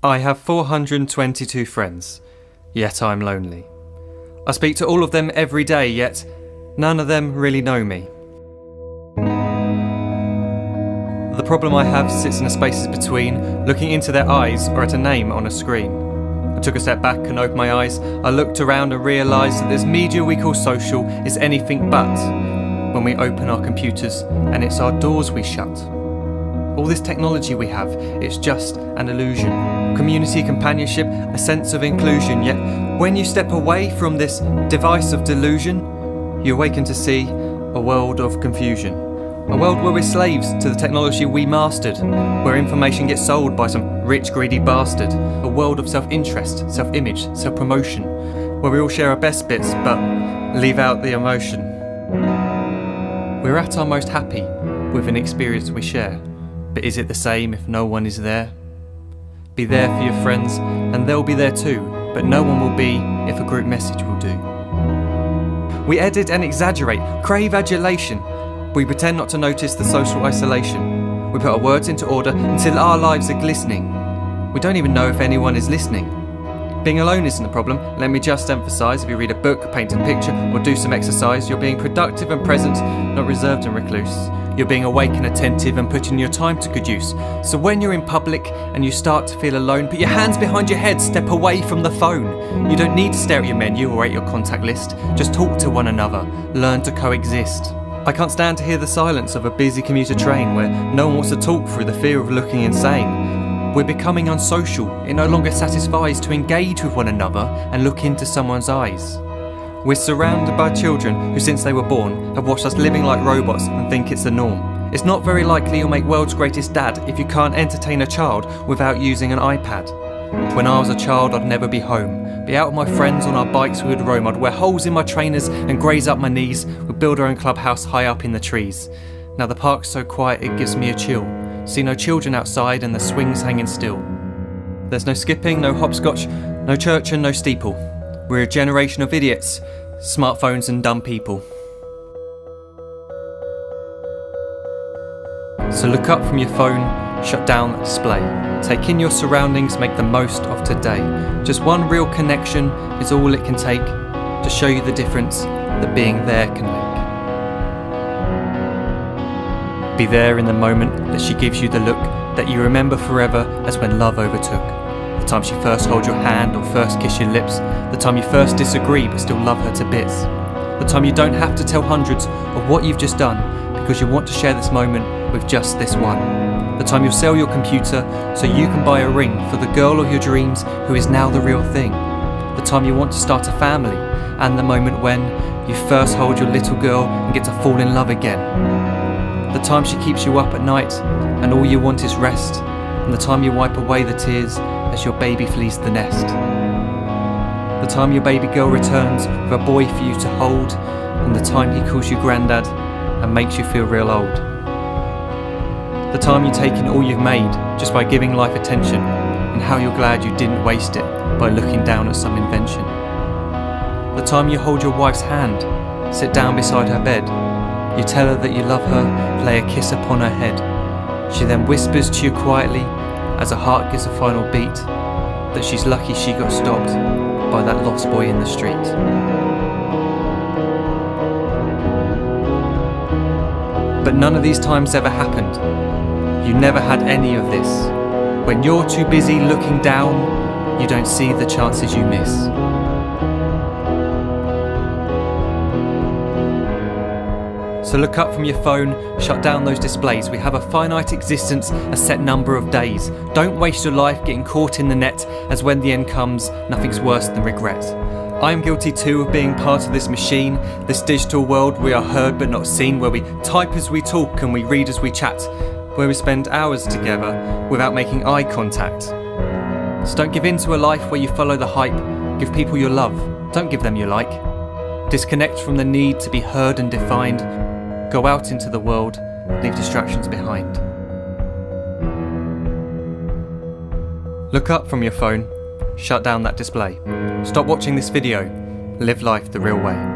I have 422 friends, yet I'm lonely. I speak to all of them every day, yet none of them really know me. The problem I have sits in the spaces between looking into their eyes or at a name on a screen. I took a step back and opened my eyes. I looked around and realised that this media we call social is anything but when we open our computers and it's our doors we shut. All this technology we have, it's just an illusion. Community, companionship, a sense of inclusion. Yet when you step away from this device of delusion, you awaken to see a world of confusion. A world where we're slaves to the technology we mastered, where information gets sold by some rich, greedy bastard. A world of self-interest, self-image, self-promotion, where we all share our best bits but leave out the emotion. We're at our most happy with an experience we share. But is it the same if no one is there? Be there for your friends and they'll be there too, but no one will be if a group message will do. We edit and exaggerate, crave adulation. We pretend not to notice the social isolation. We put our words into order until our lives are glistening. We don't even know if anyone is listening. Being alone isn't the problem. Let me just emphasise, if you read a book, paint a picture or do some exercise, you're being productive and present, not reserved and recluse. You're being awake and attentive and putting your time to good use. So when you're in public and you start to feel alone, put your hands behind your head, step away from the phone. You don't need to stare at your menu or at your contact list. Just talk to one another, learn to coexist. I can't stand to hear the silence of a busy commuter train where no one wants to talk through the fear of looking insane. We're becoming unsocial. It no longer satisfies to engage with one another and look into someone's eyes. We're surrounded by children who, since they were born, have watched us living like robots and think it's the norm. It's not very likely you'll make world's greatest dad if you can't entertain a child without using an iPad. When I was a child, I'd never be home. Be out with my friends on our bikes, we would roam. I'd wear holes in my trainers and graze up my knees. We'd build our own clubhouse high up in the trees. Now the park's so quiet it gives me a chill. See no children outside and the swings hanging still. There's no skipping, no hopscotch, no church and no steeple. We're a generation of idiots, smartphones and dumb people. So look up from your phone, shut down the display. Take in your surroundings, make the most of today. Just one real connection is all it can take to show you the difference that being there can make. Be there in the moment that she gives you the look that you remember forever as when love overtook. The time she first holds your hand or first kiss your lips. The time you first disagree but still love her to bits. The time you don't have to tell hundreds of what you've just done because you want to share this moment with just this one. The time you'll sell your computer so you can buy a ring for the girl of your dreams who is now the real thing. The time you want to start a family and the moment when you first hold your little girl and get to fall in love again. The time she keeps you up at night and all you want is rest. And the time you wipe away the tears as your baby flees the nest. The time your baby girl returns with a boy for you to hold, and the time he calls you granddad and makes you feel real old. The time you take in all you've made just by giving life attention, and how you're glad you didn't waste it by looking down at some invention. The time you hold your wife's hand, sit down beside her bed, you tell her that you love her, lay a kiss upon her head. She then whispers to you quietly as her heart gives a final beat that she's lucky she got stopped by that lost boy in the street. But none of these times ever happened. You never had any of this. When you're too busy looking down, you don't see the chances you miss. So look up from your phone, shut down those displays. We have a finite existence, a set number of days. Don't waste your life getting caught in the net, as when the end comes, nothing's worse than regret. I am guilty too of being part of this machine, this digital world we are heard but not seen, where we type as we talk and we read as we chat, where we spend hours together without making eye contact. So don't give in to a life where you follow the hype. Give people your love, don't give them your like. Disconnect from the need to be heard and defined. Go out into the world, leave distractions behind. Look up from your phone, shut down that display. Stop watching this video, live life the real way.